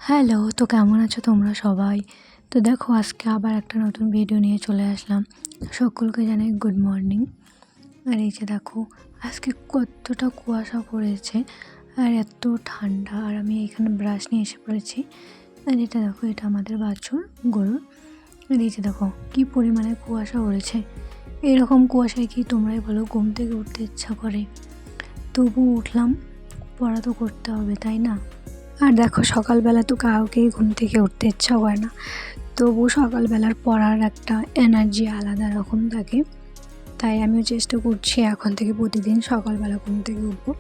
Hello, তো কেমন আছো তোমরা সবাই? তো দেখো আজকে আবার একটা নতুন ভিডিও নিয়ে চলে আসলাম। সকলকে জানাই গুড মর্নিং। আর এই যে দেখো আজকে কতটা কুয়াশা পড়েছে আর এত ঠান্ডা, আর আমি এখানে ব্রাশ নিয়ে এসে পড়েছি। আর এটা দেখো, এটা আমাদের বাছুর গরুর। আর এই যে দেখো কী পরিমাণে কুয়াশা পড়েছে। এরকম কুয়াশায় কি তোমরাই বলো ঘুম থেকে উঠতে ইচ্ছা করে? তবু উঠলাম, পড়া তো করতে হবে তাই না? আর দেখো সকালবেলা তো কাউকেই ঘুম থেকে উঠতে ইচ্ছা করে না, তবু সকালবেলার পড়ার একটা এনার্জি আলাদা রকম থাকে। তাই আমিও চেষ্টা করছি এখন থেকে প্রতিদিন সকালবেলা ঘুম থেকে উঠবো।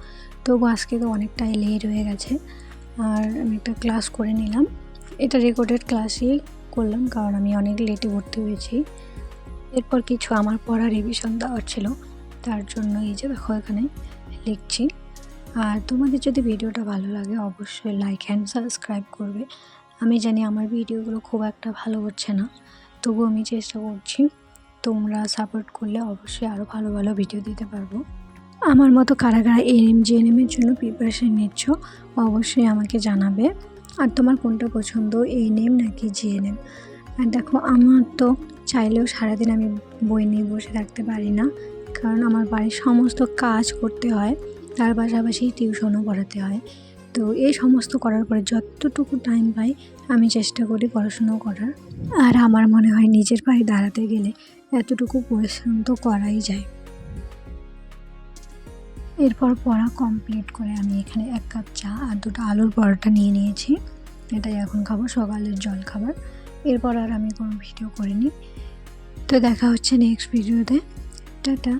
তবু আজকে তো অনেকটাই লেট হয়ে গেছে, আর আমি একটা ক্লাস করে নিলাম। এটা রেকর্ডেড ক্লাসই করলাম, কারণ আমি অনেক লেটে ভর্তি হয়েছি। এরপর কিছু আমার পড়া রিভিশন দেওয়ার ছিল, তার জন্য এই যে দেখো এখানে লিখছি। আর তোমাদের যদি ভিডিওটা ভালো লাগে অবশ্যই লাইক অ্যান্ড সাবস্ক্রাইব করবে। আমি জানি আমার ভিডিওগুলো খুব একটা ভালো হচ্ছে না, তবুও আমি চেষ্টা করছি। তোমরা সাপোর্ট করলে অবশ্যই আরও ভালো ভালো ভিডিও দিতে পারবো। আমার মতো কারা কারা এএনএম জিএনএমের জন্য প্রিপারেশন নিচ্ছ অবশ্যই আমাকে জানাবে। আর তোমার কোনটা পছন্দ, এএনএম নাকি জিএনএম? আর দেখো আমার তো চাইলেও সারাদিন আমি বই নিয়ে বসে থাকতে পারি না, কারণ আমার বাড়ির সমস্ত কাজ করতে হয়, তার পাশাপাশি টিউশনও পড়াতে হয়। তো এই সমস্ত করার পরে যতটুকু টাইম পাই আমি চেষ্টা করি পড়াশুনো করার। আর আমার মনে হয় নিজের পায়ে দাঁড়াতে গেলে এতটুকু পরিশ্রম তো করাই যায়। এরপর পড়া কমপ্লিট করে আমি এখানে 1 কাপ চা আর 2টা আলুর পরোটা নিয়ে নিয়েছি। এটাই এখন খাবো, সকালের জল খাবার। এরপর আর আমি কোনো ভিডিও করিনি। তো দেখা হচ্ছে নেক্সট ভিডিওতে। টাটা।